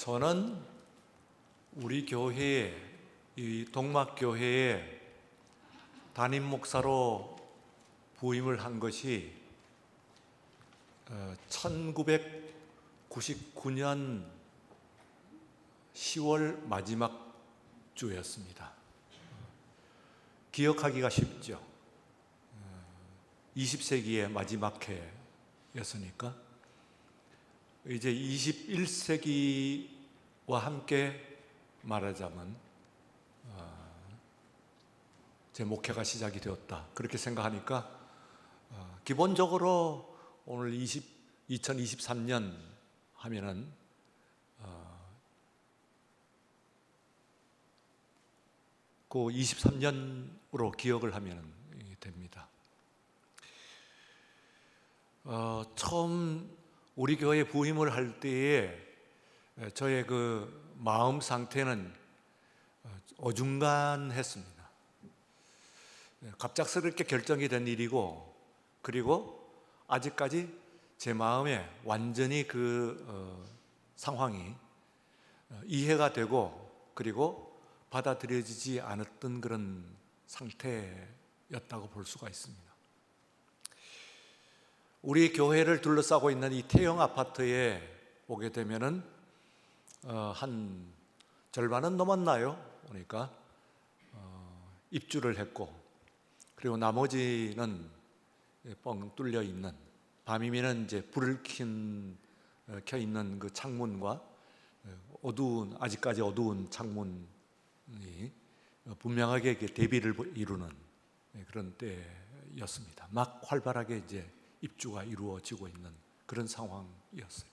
저는 우리 교회에, 이 동막교회에 담임 목사로 부임을 한 것이 1999년 10월 마지막 주였습니다. 기억하기가 쉽죠. 20세기의 마지막 해였으니까 이제 21세기와 함께 말하자면 제 목회가 시작이 되었다, 그렇게 생각하니까 기본적으로 오늘 2023년 하면은 그 23년으로 기억을 하면 됩니다. 처음 우리 교회 부임을 할 때에 저의 그 마음 상태는 어중간했습니다. 갑작스럽게 결정이 된 일이고, 그리고 아직까지 제 마음에 완전히 그 상황이 이해가 되고, 그리고 받아들여지지 않았던 그런 상태였다고 볼 수가 있습니다. 우리 교회를 둘러싸고 있는 이 태영 아파트에 오게 되면은 한 절반은 넘었나요? 그러니까 입주를 했고, 그리고 나머지는 뻥 뚫려 있는, 밤이면은 이제 불을 켜 있는 그 창문과 아직까지 어두운 창문이 분명하게 대비를 이루는 그런 때였습니다. 막 활발하게 이제 입주가 이루어지고 있는 그런 상황이었어요.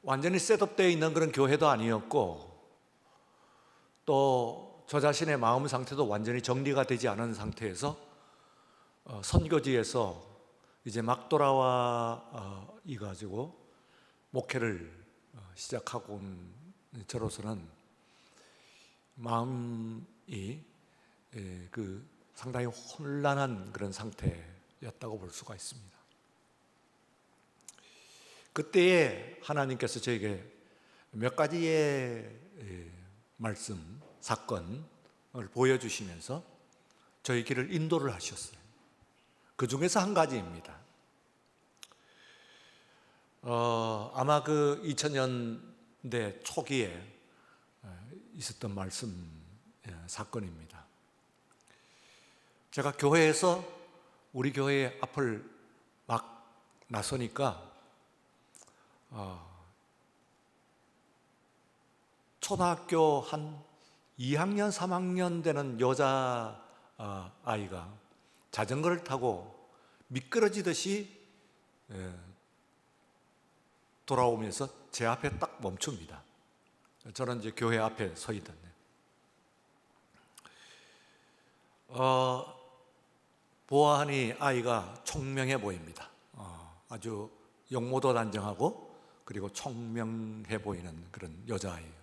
완전히 셋업되어 있는 그런 교회도 아니었고, 또 저 자신의 마음 상태도 완전히 정리가 되지 않은 상태에서 선교지에서 이제 막 돌아와 가지고 목회를 시작하고 온 저로서는 마음이 상당히 혼란한 그런 상태였다고 볼 수가 있습니다. 그때에 하나님께서 저에게 몇 가지의 말씀, 사건을 보여주시면서 저희 길을 인도를 하셨어요. 그 중에서 한 가지입니다. 아마 그 2000년대 초기에 있었던 사건입니다. 제가 교회에서 우리 교회 앞을 막 나서니까 초등학교 한 2학년, 3학년 되는 여자 아이가 자전거를 타고 미끄러지듯이 돌아오면서 제 앞에 딱 멈춥니다. 저는 이제 교회 앞에 서 있던데, 보아하니 아이가 총명해 보입니다. 아주 용모도 단정하고, 그리고 총명해 보이는 그런 여자아이예요.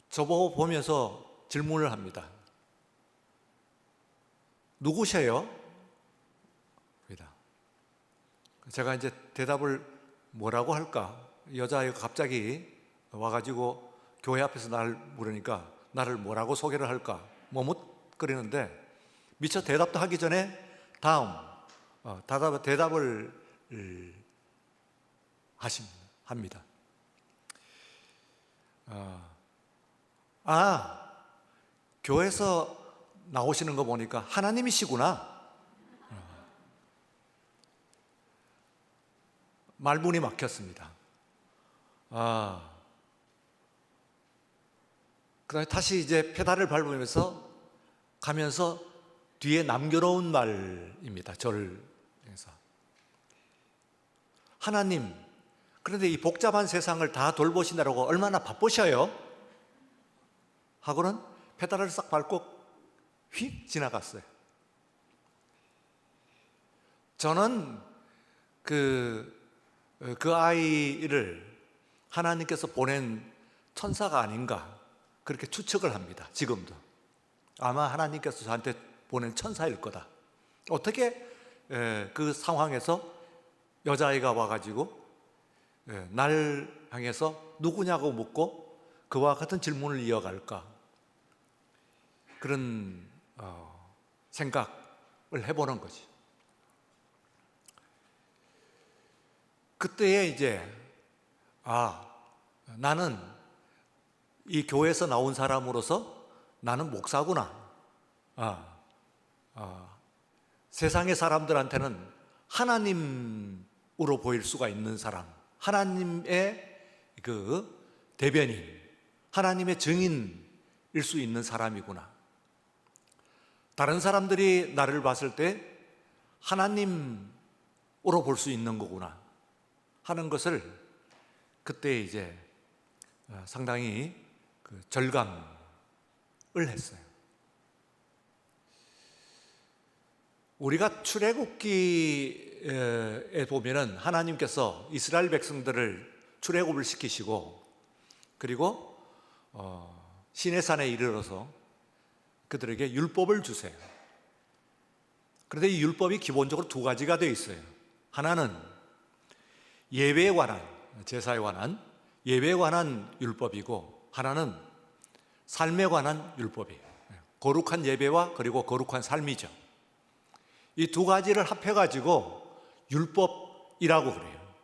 저보고 보면서 질문을 합니다. 누구세요? 제가 이제 대답을 뭐라고 할까? 여자아이가 갑자기 와가지고 교회 앞에서 나를 물으니까 나를 뭐라고 소개를 할까 머뭇거리는데, 미처 대답도 하기 전에 대답을 합니다. 교회에서 나오시는 거 보니까 하나님이시구나. 말문이 막혔습니다. 그다음에 다시 이제 페달을 밟으면서 가면서 뒤에 남겨놓은 말입니다. 저를 해서, 하나님, 그런데 이 복잡한 세상을 다 돌보시느라고 얼마나 바쁘셔요? 하고는 페달을 싹 밟고 휙 지나갔어요. 저는 그 아이를 하나님께서 보낸 천사가 아닌가, 그렇게 추측을 합니다. 지금도 아마 하나님께서 저한테 보낸 천사일 거다. 어떻게 그 상황에서 여자아이가 와가지고 날 향해서 누구냐고 묻고 그와 같은 질문을 이어갈까? 그런 생각을 해보는 거지. 그때에 이제 나는 이 교회에서 나온 사람으로서 나는 목사구나. 세상의 사람들한테는 하나님으로 보일 수가 있는 사람, 하나님의 그 대변인, 하나님의 증인일 수 있는 사람이구나. 다른 사람들이 나를 봤을 때 하나님으로 볼 수 있는 거구나 하는 것을 그때 이제 상당히 절감을 했어요. 우리가 출애굽기에 보면은 하나님께서 이스라엘 백성들을 출애굽을 시키시고 그리고 시내산에 이르러서 그들에게 율법을 주세요. 그런데 이 율법이 기본적으로 두 가지가 되어 있어요. 하나는 예배에 관한, 제사에 관한 예배에 관한 율법이고, 하나는 삶에 관한 율법이에요. 거룩한 예배와 그리고 거룩한 삶이죠. 이 두 가지를 합해가지고 율법이라고 그래요.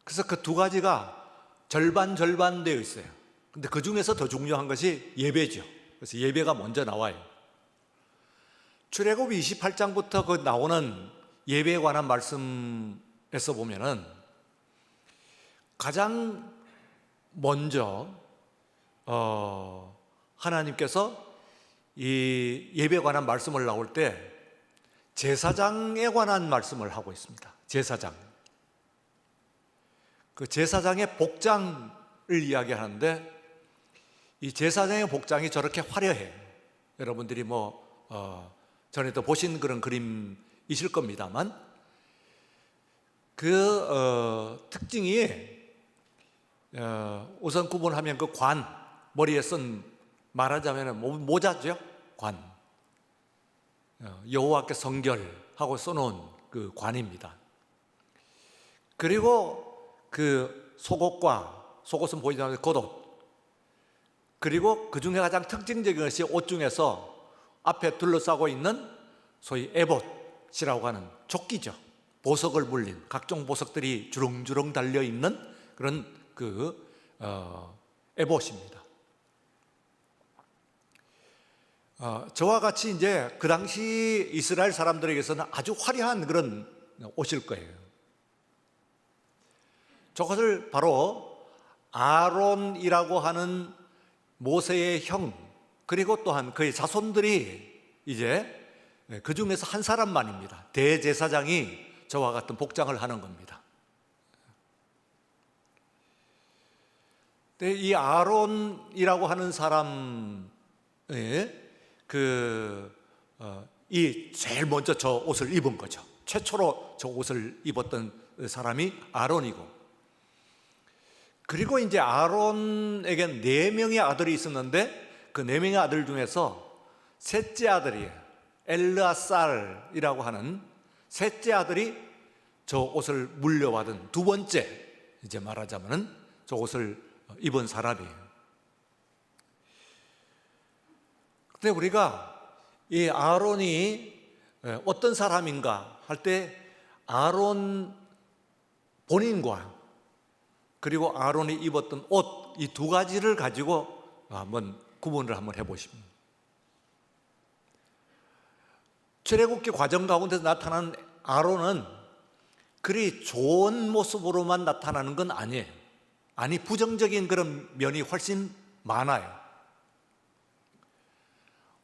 그래서 그 두 가지가 절반 되어 있어요. 근데 그 중에서 더 중요한 것이 예배죠. 그래서 예배가 먼저 나와요. 출애굽 28장부터 그 나오는 예배에 관한 말씀에서 보면은 가장 먼저 하나님께서 이 예배에 관한 말씀을 나올 때 제사장에 관한 말씀을 하고 있습니다. 제사장. 그 제사장의 복장을 이야기하는데 이 제사장의 복장이 저렇게 화려해. 여러분들이 전에도 보신 그런 그림이실 겁니다만 그 특징이 우선 구분하면 그 관, 머리에 쓴 말하자면 모자죠. 관. 여호와께 성결하고 써놓은 그 관입니다. 그리고 그 속옷은 보이지 않는 겉옷. 그리고 그 중에 가장 특징적인 것이 옷 중에서 앞에 둘러싸고 있는 소위 에봇이라고 하는 조끼죠. 보석을 물린 각종 보석들이 주렁주렁 달려 있는 그런 에봇입니다. 저와 같이 이제 그 당시 이스라엘 사람들에게서는 아주 화려한 그런 옷일 거예요. 저것을 바로 아론이라고 하는 모세의 형, 그리고 또한 그의 자손들이 이제 그 중에서 한 사람만입니다. 대제사장이 저와 같은 복장을 하는 겁니다. 근데 이 아론이라고 하는 사람의 이 제일 먼저 저 옷을 입은 거죠. 최초로 저 옷을 입었던 사람이 아론이고, 그리고 이제 아론에게 4명의 아들이 있었는데 그 4명의 아들 중에서 셋째 아들이에요. 엘르아살이라고 하는 셋째 아들이 저 옷을 물려받은 두 번째, 이제 말하자면은 저 옷을 입은 사람이에요. 근데 우리가 이 아론이 어떤 사람인가 할 때 아론 본인과 그리고 아론이 입었던 옷, 이 두 가지를 가지고 한번 구분을 한번 해보십니다. 출애굽기 과정 가운데서 나타난 아론은 그리 좋은 모습으로만 나타나는 건 아니에요. 아니, 부정적인 그런 면이 훨씬 많아요.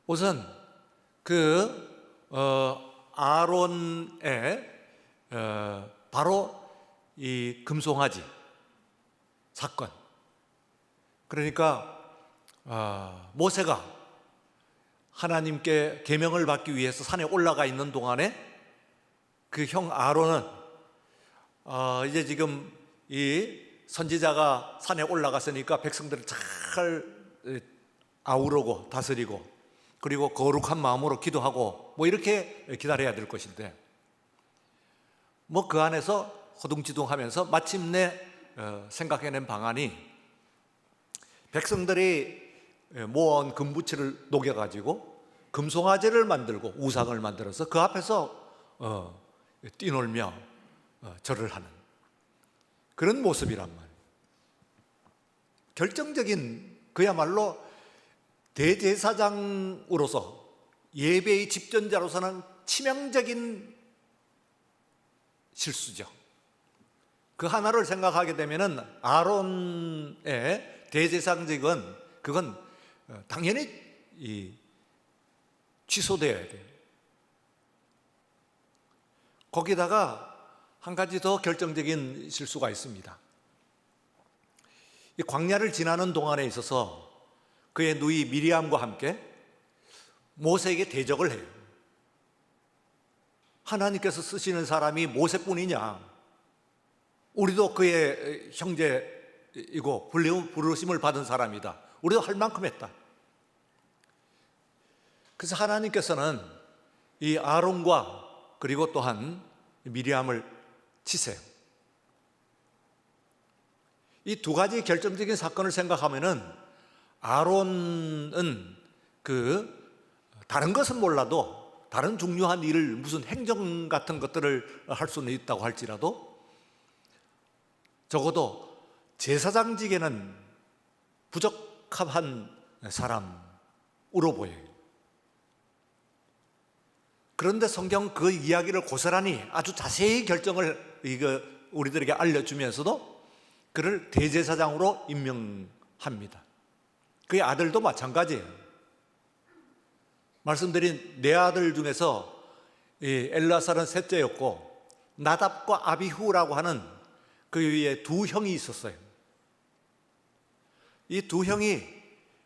우선 아론의 바로 이 금송아지 사건, 그러니까 모세가 하나님께 계명을 받기 위해서 산에 올라가 있는 동안에 그 형 아론은 이제 지금 이 선지자가 산에 올라갔으니까 백성들을 잘 아우르고 다스리고 그리고 거룩한 마음으로 기도하고 이렇게 기다려야 될 것인데, 뭐 그 안에서 허둥지둥하면서 마침내 생각해낸 방안이 백성들이 모아온 금부치를 녹여가지고 금송아지를 만들고 우상을 만들어서 그 앞에서 뛰놀며 절을 하는 그런 모습이란 말이에요. 결정적인 그야말로 대제사장으로서 예배의 집전자로서는 치명적인 실수죠. 그 하나를 생각하게 되면은 아론의 대제사장직은 그건 당연히 취소되어야 돼요. 거기다가 한 가지 더 결정적인 실수가 있습니다. 이 광야를 지나는 동안에 있어서 그의 누이 미리암과 함께 모세에게 대적을 해요. 하나님께서 쓰시는 사람이 모세뿐이냐? 우리도 그의 형제이고 부르심을 받은 사람이다. 우리도 할 만큼 했다. 그래서 하나님께서는 이 아론과 그리고 또한 미리암을 치세요. 이 두 가지 결정적인 사건을 생각하면은 아론은 다른 것은 몰라도 다른 중요한 일을 무슨 행정 같은 것들을 할 수는 있다고 할지라도 적어도 제사장직에는 부적합한 사람으로 보여요. 그런데 성경 그 이야기를 고스란히 아주 자세히 결정을 우리들에게 알려주면서도 그를 대제사장으로 임명합니다. 그의 아들도 마찬가지예요. 말씀드린 네 아들 중에서 엘르아살은 셋째였고 나답과 아비후라고 하는 그 위에 두 형이 있었어요. 이 두 형이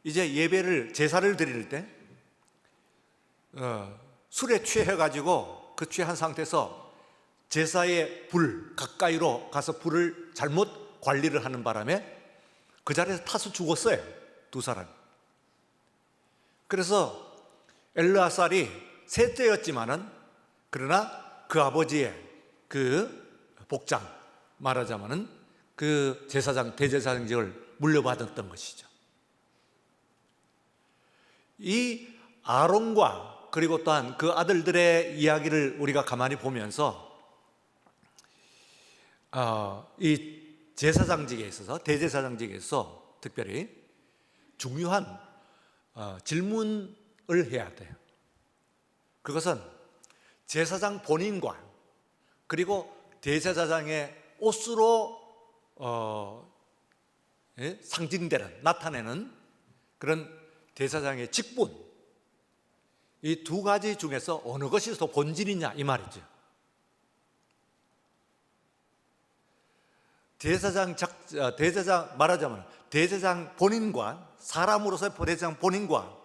이제 예배를 제사를 드릴 때 술에 취해가지고 그 취한 상태에서 제사의 불 가까이로 가서 불을 잘못 관리를 하는 바람에 그 자리에서 타서 죽었어요. 두 사람. 그래서 엘르아살이 셋째였지만은 그러나 그 아버지의 그 복장 말하자면은 그 대제사장직을 물려받았던 것이죠. 이 아론과 그리고 또한 그 아들들의 이야기를 우리가 가만히 보면서 이 제사장직에 있어서 대제사장직에 있어서 특별히 중요한 질문을 해야 돼요. 그것은 제사장 본인과 그리고 대제사장의 옷으로 상징되는 나타내는 그런 대제사장의 직분, 이 두 가지 중에서 어느 것이 더 본질이냐 이 말이죠. 대제사장 말하자면 대제사장 본인과 사람으로서의 대제사장 본인과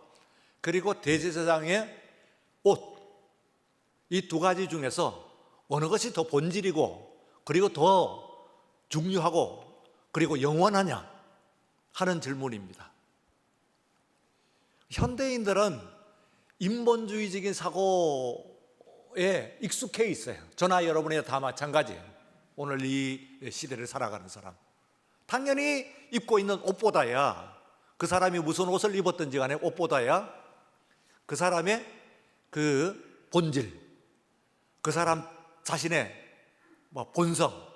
그리고 대제사장의 옷, 이 두 가지 중에서 어느 것이 더 본질이고 그리고 더 중요하고 그리고 영원하냐 하는 질문입니다. 현대인들은 인본주의적인 사고에 익숙해 있어요. 저나 여러분이 다 마찬가지예요. 오늘 이 시대를 살아가는 사람, 당연히 입고 있는 옷보다야, 그 사람이 무슨 옷을 입었든지 간에 옷보다야 그 사람의 그 본질, 그 사람 자신의 본성,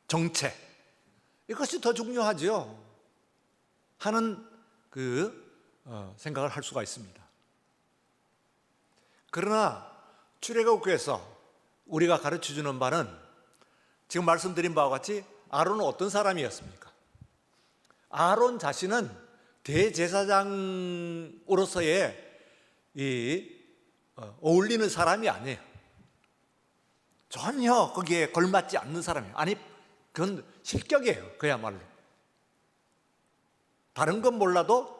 정체, 이것이 더 중요하죠 하는 생각을 할 수가 있습니다. 그러나 출애굽기에서 우리가 가르쳐주는 바는 지금 말씀드린 바와 같이 아론은 어떤 사람이었습니까? 아론 자신은 대제사장으로서의 어울리는 사람이 아니에요. 전혀 거기에 걸맞지 않는 사람이에요. 아니, 그건 실격이에요. 그야말로. 다른 건 몰라도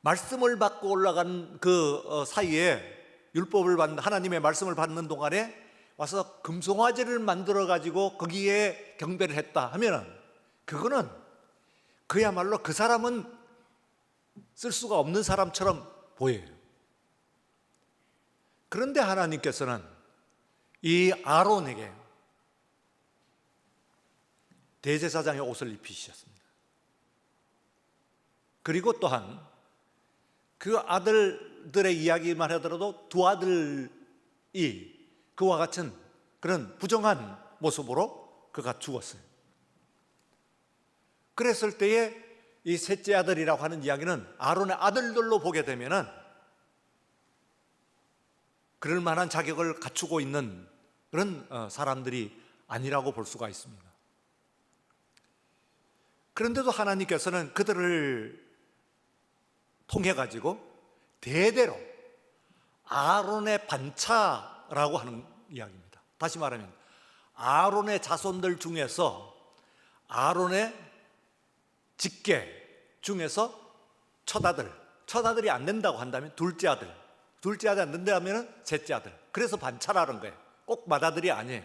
말씀을 받고 올라간 그 사이에 율법을 받는, 하나님의 말씀을 받는 동안에 와서 금송아지를 만들어 가지고 거기에 경배를 했다 하면은 그거는 그야말로 그 사람은 쓸 수가 없는 사람처럼 보여요. 그런데 하나님께서는 이 아론에게 대제사장의 옷을 입히셨습니다. 그리고 또한 그 아들들의 이야기만 하더라도 두 아들이 그와 같은 그런 부정한 모습으로 그가 죽었어요. 그랬을 때에 이 셋째 아들이라고 하는 이야기는 아론의 아들들로 보게 되면은 그럴 만한 자격을 갖추고 있는 그런 사람들이 아니라고 볼 수가 있습니다. 그런데도 하나님께서는 그들을 통해 가지고 대대로 아론의 반차라고 하는 이야기입니다. 다시 말하면 아론의 자손들 중에서 아론의 직계 중에서 첫아들이 안 된다고 한다면 둘째 아들이 안 된다면 셋째 아들. 그래서 반차라는 거예요. 꼭 맏아들이 아니에요.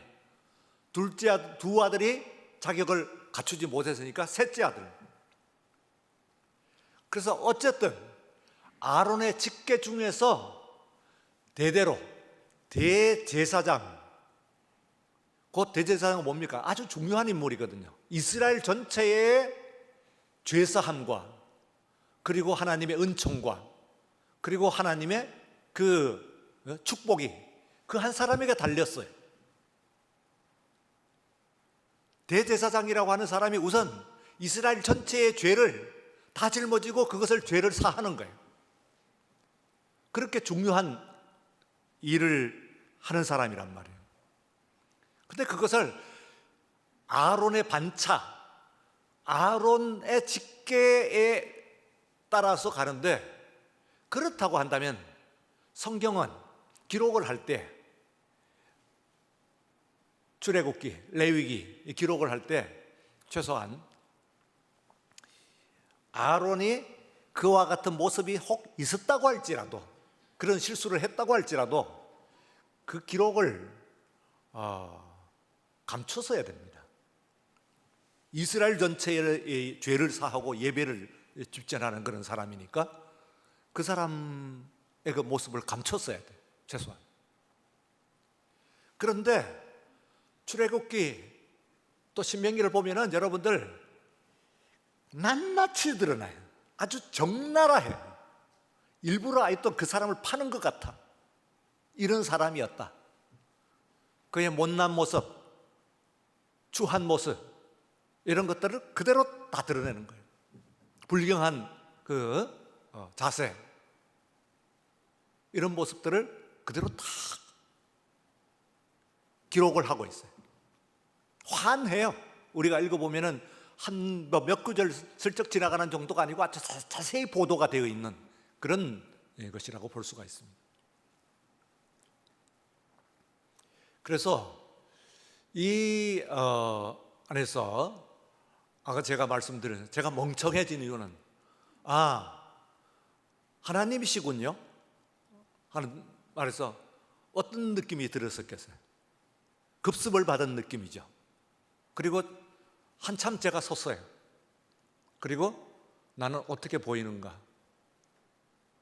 두 아들이 자격을 갖추지 못했으니까 셋째 아들. 그래서 어쨌든 아론의 직계 중에서 대대로 대제사장, 곧 대제사장은 뭡니까? 아주 중요한 인물이거든요. 이스라엘 전체의 죄사함과 그리고 하나님의 은총과 그리고 하나님의 그 축복이 그 한 사람에게 달렸어요. 대제사장이라고 하는 사람이 우선 이스라엘 전체의 죄를 다 짊어지고 그것을 죄를 사하는 거예요. 그렇게 중요한 일을 하는 사람이란 말이에요. 근데 그것을 아론의 반차, 아론의 직계에 따라서 가는데, 그렇다고 한다면 성경은 기록을 할 때, 출애굽기, 레위기 기록을 할 때 최소한 아론이 그와 같은 모습이 혹 있었다고 할지라도, 그런 실수를 했다고 할지라도 그 기록을 감춰서야 됩니다. 이스라엘 전체의 죄를 사하고 예배를 집전하는 그런 사람이니까 그 사람의 그 모습을 감췄어야 돼요, 최소한. 그런데 출애굽기 또 신명기를 보면은 여러분들 낱낱이 드러나요. 아주 적나라해요. 일부러 아직도 그 사람을 파는 것 같아. 이런 사람이었다. 그의 못난 모습, 추한 모습, 이런 것들을 그대로 다 드러내는 거예요. 불경한 그 자세, 이런 모습들을 그대로 다 기록을 하고 있어요. 환해요. 우리가 읽어보면은 한 몇 구절 슬쩍 지나가는 정도가 아니고 아주 자세히 보도가 되어 있는 그런 것이라고 볼 수가 있습니다. 그래서 이 안에서 아까 제가 말씀드린, 제가 멍청해진 이유는 하나님이시군요 하는 말에서 어떤 느낌이 들었었겠어요? 급습을 받은 느낌이죠. 그리고 한참 제가 섰어요. 그리고 나는 어떻게 보이는가?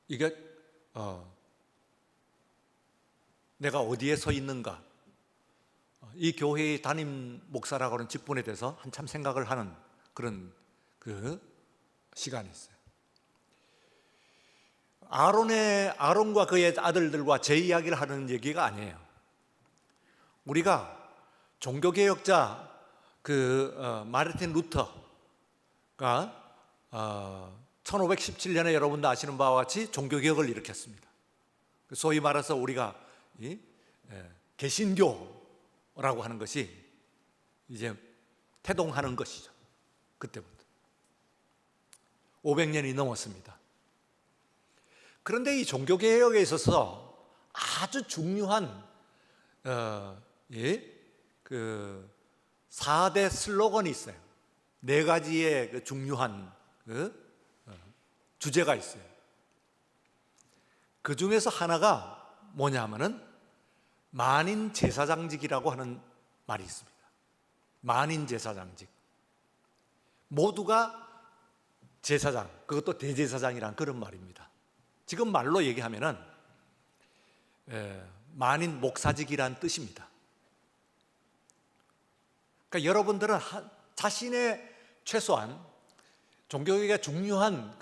이게 내가 어디에 서 있는가? 이 교회의 담임 목사라고 하는 직분에 대해서 한참 생각을 하는 그런 그 시간이 있어요. 아론과 그의 아들들과 제 이야기를 하는 얘기가 아니에요. 우리가 종교개혁자 마르틴 루터가 1517년에 여러분도 아시는 바와 같이 종교개혁을 일으켰습니다. 소위 말해서 우리가 개신교라고 하는 것이 이제 태동하는 것이죠. 그때부터 500년이 넘었습니다. 그런데 이 종교개혁에 있어서 아주 중요한 4대 슬로건이 있어요. 4가지의 그 중요한 주제가 있어요. 그 중에서 하나가 뭐냐 하면은 만인 제사장직이라고 하는 말이 있습니다. 만인 제사장직. 모두가 제사장, 그것도 대제사장이란 그런 말입니다. 지금 말로 얘기하면은 만인 목사직이란 뜻입니다. 그러니까 여러분들은 자신의 최소한 종교개혁의 중요한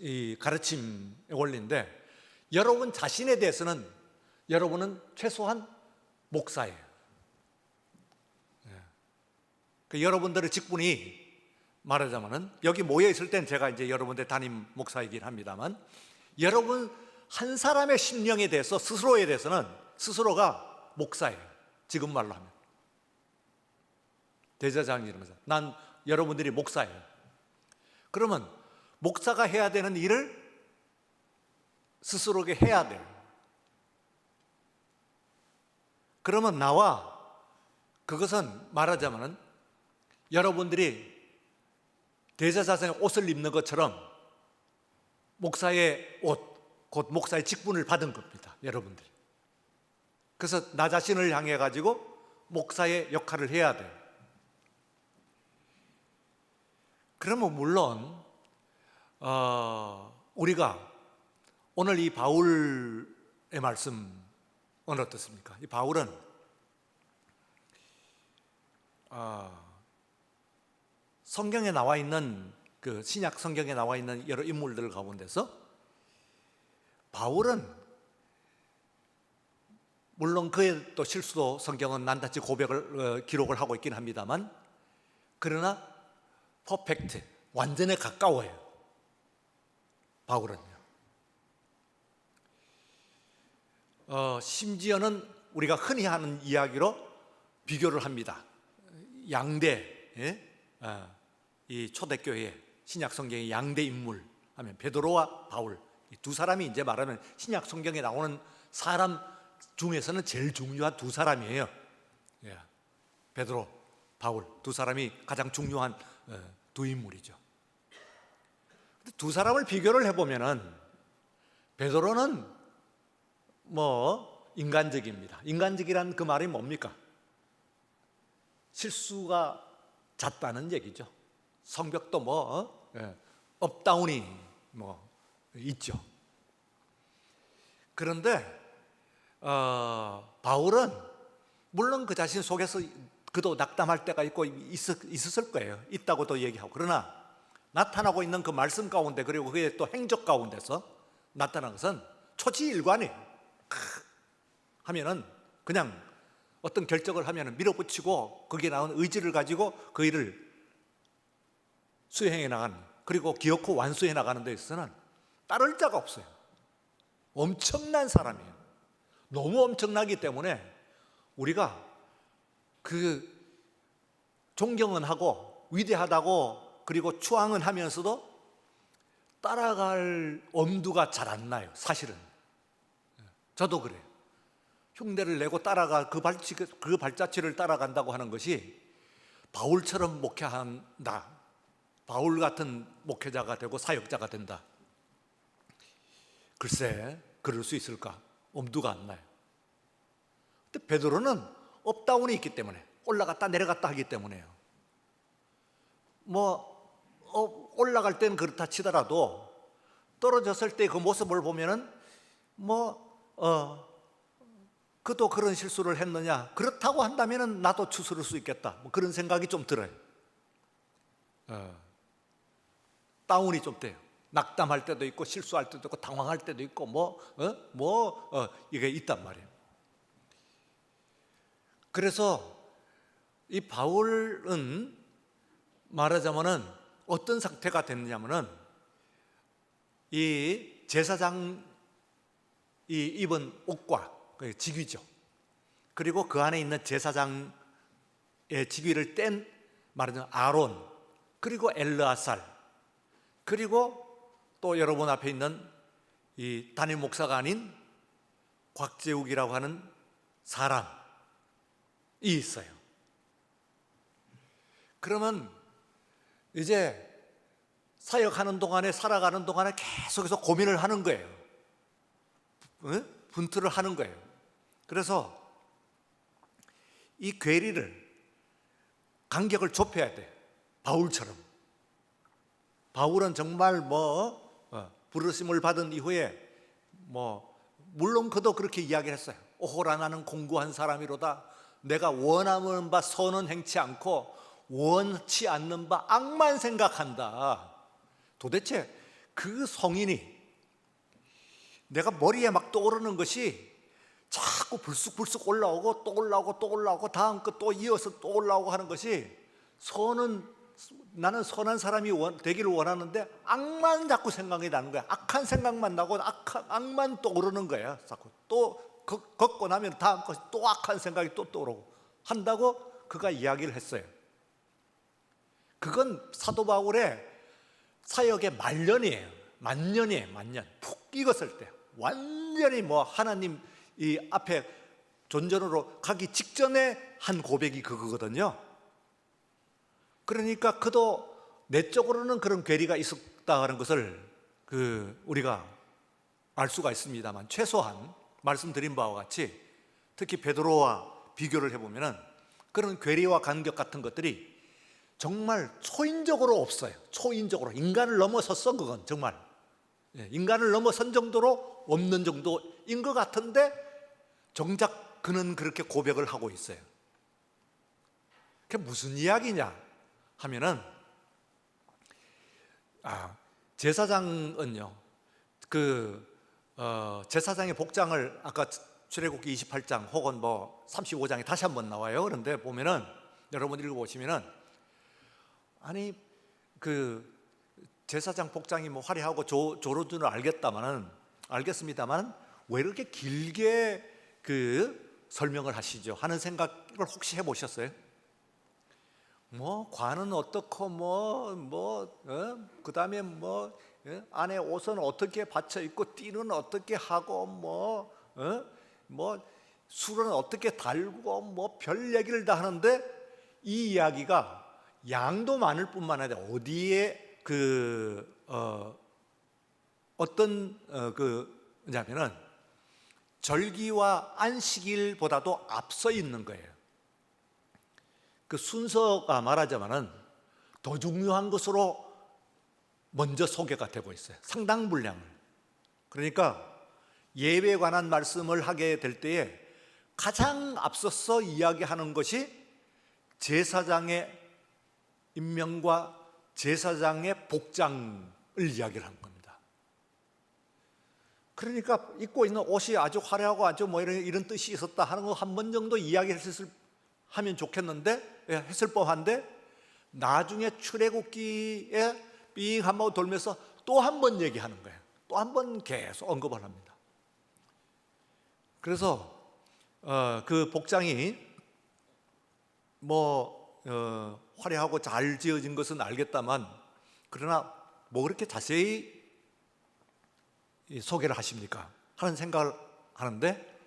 이 가르침의 원리인데, 여러분 자신에 대해서는 여러분은 최소한 목사예요. 그 여러분들의 직분이 말하자면은, 여기 모여 있을 땐 제가 이제 여러분들 담임 목사이긴 합니다만, 여러분 한 사람의 심령에 대해서, 스스로에 대해서는 스스로가 목사예요. 지금 말로 하면 대제사장 이러면서 난 여러분들이 목사예요. 그러면 목사가 해야 되는 일을 스스로에게 해야 돼요. 그러면 나와, 그것은 말하자면은 여러분들이 대제사장의 옷을 입는 것처럼 목사의 옷, 곧 목사의 직분을 받은 겁니다, 여러분들이. 그래서 나 자신을 향해 가지고 목사의 역할을 해야 돼요. 그러면 물론 우리가 오늘 이 바울의 말씀은 어떻습니까? 이 바울은 성경에 나와 있는, 그 신약 성경에 나와 있는 여러 인물들 가운데서 바울은 물론 그의 또 실수도 성경은 난다지 고백을 기록을 하고 있긴 합니다만, 그러나 퍼펙트, 완전에 가까워요, 바울은요. 심지어는 우리가 흔히 하는 이야기로 비교를 합니다. 양대, 이 초대교회 신약 성경의 양대 인물 하면 베드로와 바울, 이 두 사람이 이제 말하면 신약 성경에 나오는 사람 중에서는 제일 중요한 두 사람이에요. 베드로, 바울 두 사람이 가장 중요한 두 인물이죠. 두 사람을 비교를 해보면은 베드로는 뭐 인간적입니다. 인간적이란 그 말이 뭡니까? 실수가 잦다는 얘기죠. 성벽도 업다운이 있죠. 그런데 바울은 물론 그 자신 속에서 그도 낙담할 때가 있고 있었을 거예요. 있다고도 얘기하고. 그러나 나타나고 있는 그 말씀 가운데, 그리고 그의 또 행적 가운데서 나타난 것은 초지일관이에요. 하면은 그냥 어떤 결정을 하면은 밀어붙이고 거기에 나온 의지를 가지고 그 일을 수행해 나가는, 그리고 기어코 완수해 나가는 데 있어서는 따를 자가 없어요. 엄청난 사람이에요. 너무 엄청나기 때문에 우리가 그 존경은 하고 위대하다고 그리고 추앙은 하면서도 따라갈 엄두가 잘 안 나요, 사실은. 저도 그래요. 흉내를 내고 따라가 그 발자취를 따라간다고 하는 것이 바울처럼 목회한다, 바울 같은 목회자가 되고 사역자가 된다, 글쎄 그럴 수 있을까? 엄두가 안 나요. 근데 베드로는 업다운이 있기 때문에, 올라갔다 내려갔다 하기 때문에요. 올라갈 때는 그렇다 치더라도 떨어졌을 때 그 모습을 보면은 그도 그런 실수를 했느냐, 그렇다고 한다면은 나도 추스를 수 있겠다, 그런 생각이 좀 들어요. 다운이 좀 돼요. 낙담할 때도 있고 실수할 때도 있고 당황할 때도 있고 이게 있단 말이에요. 그래서 이 바울은 말하자면은 어떤 상태가 됐느냐면은, 이 제사장이 입은 옷과 직위죠. 그리고 그 안에 있는 제사장의 직위를 뗀 말하자면 아론, 그리고 엘르아살, 그리고 또 여러분 앞에 있는 이 담임 목사가 아닌 곽재욱이라고 하는 사람이 있어요. 그러면 이제 사역하는 동안에, 살아가는 동안에 계속해서 고민을 하는 거예요. 분투를 하는 거예요. 그래서 이 괴리를, 간격을 좁혀야 돼, 바울처럼. 바울은 정말 부르심을 받은 이후에 물론 그도 그렇게 이야기를 했어요. 오호라 나는 공고한 사람이로다. 내가 원하는 바 선은 행치 않고 원치 않는 바 악만 생각한다. 도대체 그 성인이 내가 머리에 막 떠오르는 것이 자꾸 불쑥불쑥 올라오고 또 올라오고 또 올라오고 다음 거 또 이어서 또 올라오고 하는 것이 나는 선한 사람이 되기를 원하는데 악만 자꾸 생각이 나는 거야. 악한 생각만 나고 악만 떠오르는 거야. 자꾸 또 걷고 나면 다음 것이 또 악한 생각이 또 떠오르고 한다고 그가 이야기를 했어요. 그건 사도 바울의 사역의 말년이에요. 만년이에요. 만년. 푹 익었을 때 완전히 하나님 이 앞에 존전으로 가기 직전에 한 고백이 그거거든요. 그러니까 그도 내적으로는 그런 괴리가 있었다는 것을 우리가 알 수가 있습니다만, 최소한 말씀드린 바와 같이 특히 베드로와 비교를 해보면 그런 괴리와 간격 같은 것들이 정말 초인적으로 없어요. 초인적으로 인간을 넘어섰어. 그건 정말 인간을 넘어선 정도로 없는 정도인 것 같은데 정작 그는 그렇게 고백을 하고 있어요. 그게 무슨 이야기냐 하면은 제사장은요, 제사장의 복장을 아까 출애굽기 28장 혹은 35장에 다시 한번 나와요. 그런데 보면은 여러분 읽어보시면은 아니 제사장 복장이 화려하고 좋은 줄 알겠습니다만 왜 이렇게 길게 설명을 하시죠 하는 생각을 혹시 해보셨어요? 관은 어떻고 그 다음에 안에 옷은 어떻게 받쳐 입고 띠는 어떻게 하고 술은 어떻게 달고 별 얘기를 다 하는데 이 이야기가 양도 많을 뿐만 아니라 어디에 냐면은 절기와 안식일보다도 앞서 있는 거예요. 그 순서가 말하자면은 더 중요한 것으로 먼저 소개가 되고 있어요. 상당 분량을. 그러니까 예배에 관한 말씀을 하게 될 때에 가장 앞서서 이야기하는 것이 제사장의 임명과 제사장의 복장을 이야기를 한 겁니다. 그러니까 입고 있는 옷이 아주 화려하고 아주 이런 뜻이 있었다 하는 거 한 번 정도 하면 좋겠는데, 했을 법한데 나중에 출애굽기에 삥 한 번 돌면서 또 한 번 얘기하는 거예요. 또 한 번 계속 언급을 합니다. 그래서 그 복장이 화려하고 잘 지어진 것은 알겠다만, 그러나 그렇게 자세히 소개를 하십니까? 하는 생각을 하는데,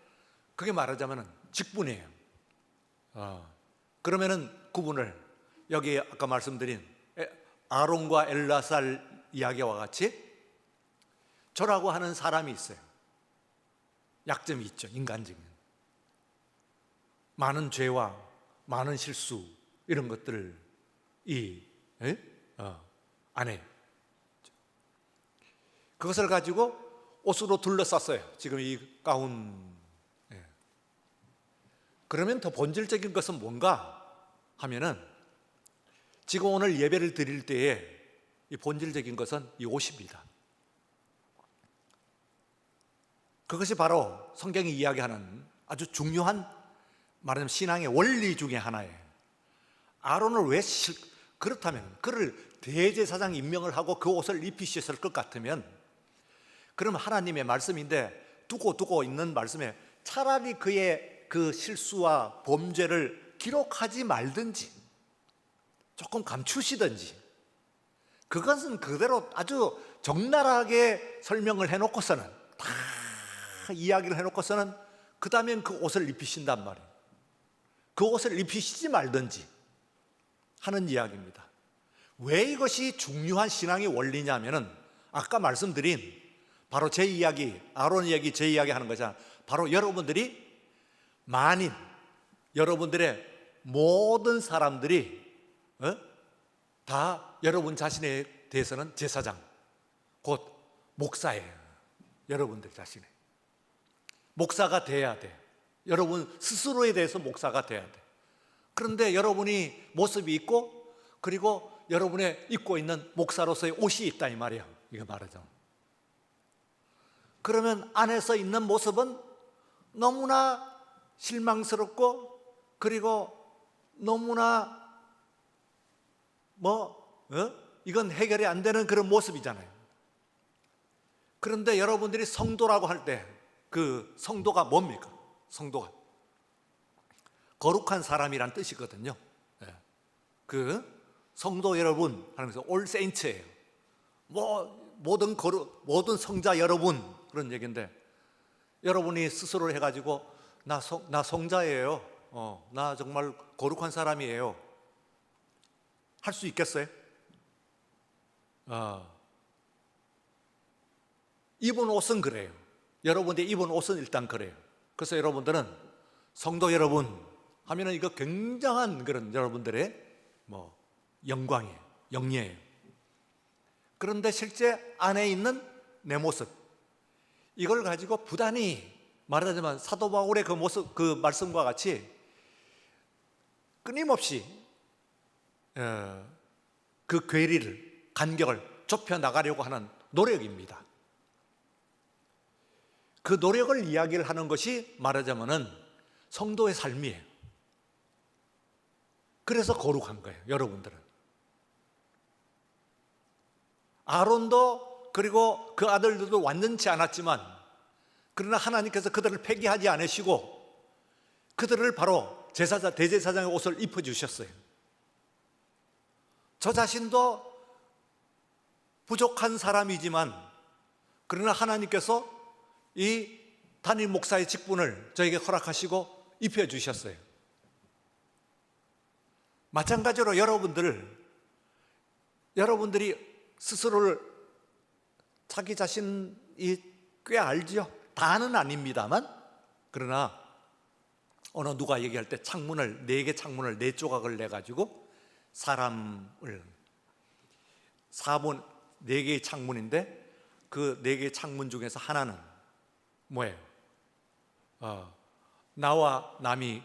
그게 말하자면 직분이에요. 그러면은 구분을, 여기 아까 말씀드린 아론과 엘라살 이야기와 같이 저라고 하는 사람이 있어요. 약점이 있죠. 인간적인 많은 죄와 많은 실수 이런 것들을 안에 그것을 가지고 옷으로 둘러쌌어요. 지금 이 가운. 그러면 더 본질적인 것은 뭔가 하면은 지금 오늘 예배를 드릴 때에 이 본질적인 것은 이 옷입니다. 그것이 바로 성경이 이야기하는 아주 중요한 말하자면 신앙의 원리 중에 하나예요. 아론을 그렇다면 그를 대제사장 임명을 하고 그 옷을 입히셨을 것 같으면, 그럼 하나님의 말씀인데 두고 있는 말씀에 차라리 그의 그 실수와 범죄를 기록하지 말든지 조금 감추시든지, 그것은 그대로 아주 적나라하게 설명을 해놓고서는 다 이야기를 해놓고서는 그 다음엔 그 옷을 입히신단 말이에요. 그 옷을 입히시지 말든지 하는 이야기입니다. 왜 이것이 중요한 신앙의 원리냐면은 아까 말씀드린 바로 제 이야기, 아론 이야기, 제 이야기 하는 거잖아요. 바로 여러분들이 만인, 여러분들의 모든 사람들이 다 여러분 자신에 대해서는 제사장, 곧 목사예요. 여러분들 자신의 목사가 돼야 돼. 여러분 스스로에 대해서 목사가 돼야 돼. 그런데 여러분이 모습이 있고, 그리고 여러분의 입고 있는 목사로서의 옷이 있다 이 말이에요. 이거 말하자면. 그러면 안에서 있는 모습은 너무나 실망스럽고, 그리고 너무나 이건 해결이 안 되는 그런 모습이잖아요. 그런데 여러분들이 성도라고 할 때 그 성도가 뭡니까? 성도가 거룩한 사람이란 뜻이거든요. 그 성도 여러분 하면서 all saints예요. 모든 성자 여러분, 그런 얘기인데, 여러분이 스스로 해가지고 나 성자예요, 나 정말 거룩한 사람이에요 할 수 있겠어요? 입은 옷은 그래요. 여러분들이 입은 옷은 일단 그래요. 그래서 여러분들은 성도 여러분 하면은 이거 굉장한 그런 여러분들의 영광이에요, 영예예요. 그런데 실제 안에 있는 내 모습, 이걸 가지고 부단히 말하자면 사도 바울의 그 모습, 그 말씀과 같이 끊임없이 그 괴리를, 간격을 좁혀 나가려고 하는 노력입니다. 그 노력을 이야기를 하는 것이 말하자면은 성도의 삶이에요. 그래서 거룩한 거예요, 여러분들은. 아론도 그리고 그 아들들도 완전치 않았지만, 그러나 하나님께서 그들을 폐기하지 않으시고 그들을 바로 대제사장의 옷을 입혀주셨어요. 저 자신도 부족한 사람이지만, 그러나 하나님께서 이 단임 목사의 직분을 저에게 허락하시고 입혀주셨어요. 마찬가지로 여러분들이 스스로를, 자기 자신이 꽤 알지요. 다는 아닙니다만, 그러나 어느 누가 얘기할 때 창문을, 4개 창문을 4조각을 내가지고 사람을 4개의 창문인데, 그 4개의 창문 중에서 하나는 뭐예요? 나와 남이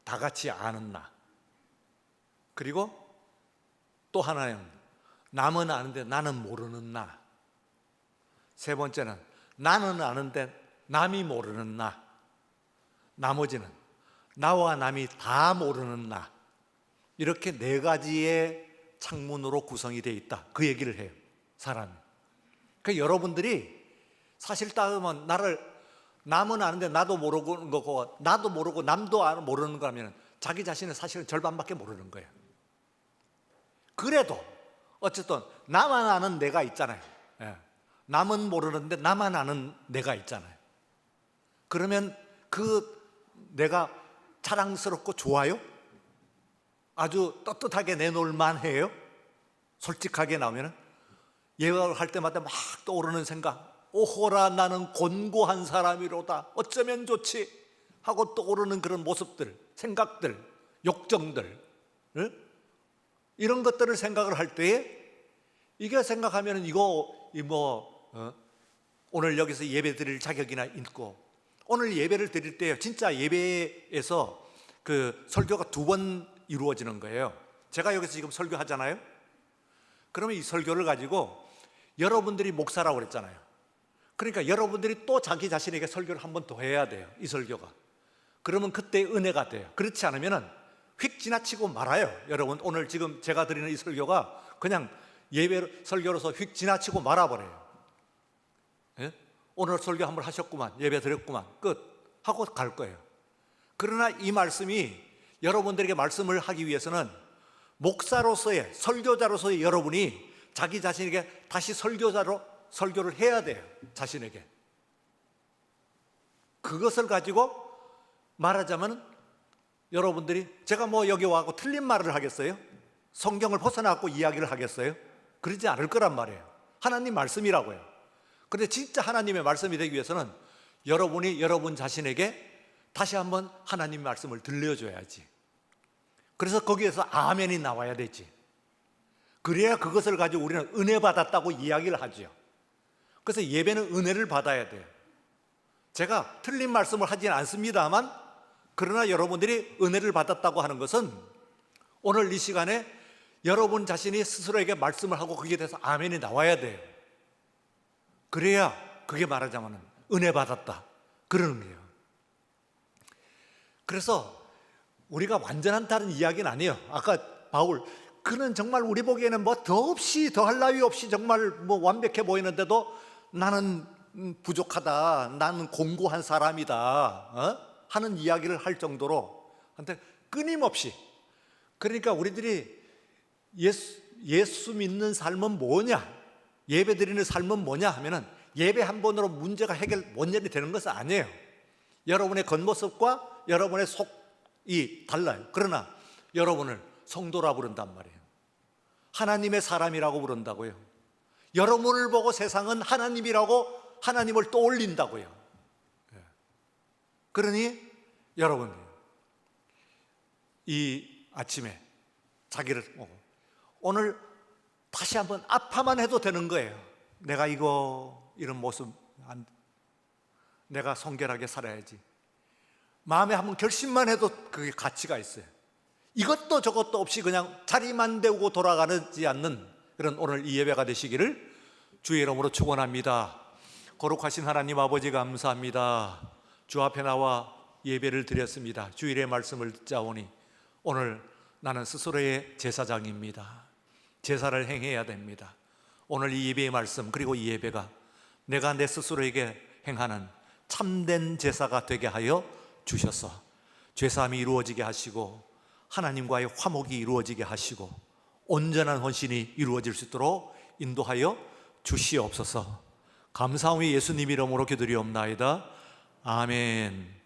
다 같이 아는 나. 그리고 또 하나는 남은 아는데 나는 모르는 나. 세 번째는 나는 아는데 남이 모르는 나. 나머지는 나와 남이 다 모르는 나. 이렇게 4가지의 창문으로 구성이 되어 있다, 그 얘기를 해요, 사람이. 그러니까 여러분들이 사실 따르면 남은 아는데 나도 모르는 거고, 나도 모르고 남도 모르는 거라면 자기 자신은 사실은 절반밖에 모르는 거예요. 그래도 어쨌든 나만 아는 내가 있잖아요. 남은 모르는데 나만 아는 내가 있잖아요. 그러면 그 내가 자랑스럽고 좋아요? 아주 떳떳하게 내놓을 만해요? 솔직하게 나오면 예언을 할 때마다 막 떠오르는 생각, 오호라 나는 곤고한 사람이로다, 어쩌면 좋지 하고 떠오르는 그런 모습들, 생각들, 욕정들, 이런 것들을 생각을 할 때에, 이게 생각하면 오늘 여기서 예배 드릴 자격이나 있고, 오늘 예배를 드릴 때 진짜 예배에서 그 설교가 2번 이루어지는 거예요. 제가 여기서 지금 설교하잖아요. 그러면 이 설교를 가지고 여러분들이 목사라고 그랬잖아요. 그러니까 여러분들이 또 자기 자신에게 설교를 한 번 더 해야 돼요, 이 설교가. 그러면 그때 은혜가 돼요. 그렇지 않으면 휙 지나치고 말아요. 여러분, 오늘 지금 제가 드리는 이 설교가 그냥 예배 설교로서 휙 지나치고 말아버려요. 오늘 설교 한번 하셨구만, 예배 드렸구만, 끝 하고 갈 거예요. 그러나 이 말씀이 여러분들에게 말씀을 하기 위해서는 목사로서의, 설교자로서의 여러분이 자기 자신에게 다시 설교를 해야 돼요, 자신에게. 그것을 가지고 말하자면, 여러분들이 제가 여기 와서 틀린 말을 하겠어요? 성경을 벗어나고 이야기를 하겠어요? 그러지 않을 거란 말이에요. 하나님 말씀이라고요. 그런데 진짜 하나님의 말씀이 되기 위해서는 여러분이 여러분 자신에게 다시 한번 하나님 말씀을 들려줘야지. 그래서 거기에서 아멘이 나와야 되지. 그래야 그것을 가지고 우리는 은혜 받았다고 이야기를 하죠. 그래서 예배는 은혜를 받아야 돼요. 제가 틀린 말씀을 하진 않습니다만, 그러나 여러분들이 은혜를 받았다고 하는 것은 오늘 이 시간에 여러분 자신이 스스로에게 말씀을 하고 거기에 대해서 아멘이 나와야 돼요. 그래야 그게 말하자면 은혜 받았다 그러는 거예요. 그래서 우리가 완전한 다른 이야기는 아니에요. 아까 바울, 그는 정말 우리 보기에는 뭐 더없이 더할 나위 없이 정말 뭐 완벽해 보이는데도 나는 부족하다, 나는 공고한 사람이다 하는 이야기를 할 정도로, 근데 끊임없이, 그러니까 우리들이 예수 믿는 삶은 뭐냐, 예배 드리는 삶은 뭐냐 하면은 예배 한 번으로 문제가 원전이 되는 것은 아니에요. 여러분의 겉모습과 여러분의 속이 달라요. 그러나 여러분을 성도라 부른단 말이에요. 하나님의 사람이라고 부른다고요. 여러분을 보고 세상은 하나님이라고 하나님을 떠올린다고요. 그러니 여러분 이 아침에 자기를 오늘 다시 한번 아파만 해도 되는 거예요. 내가 이런 모습 내가 성결하게 살아야지. 마음에 한번 결심만 해도 그게 가치가 있어요. 이것도 저것도 없이 그냥 자리만 데우고 돌아가지 않는 그런 오늘 이 예배가 되시기를 주의 이름으로 축원합니다. 거룩하신 하나님 아버지 감사합니다. 주 앞에 나와 예배를 드렸습니다. 주일의 말씀을 듣자오니 오늘 나는 스스로의 제사장입니다. 제사를 행해야 됩니다. 오늘 이 예배의 말씀 그리고 이 예배가 내가 내 스스로에게 행하는 참된 제사가 되게 하여 주셔서 죄사함이 이루어지게 하시고 하나님과의 화목이 이루어지게 하시고 온전한 헌신이 이루어질 수 있도록 인도하여 주시옵소서. 감사함이 예수님 이름으로 기도드리옵나이다. 아멘.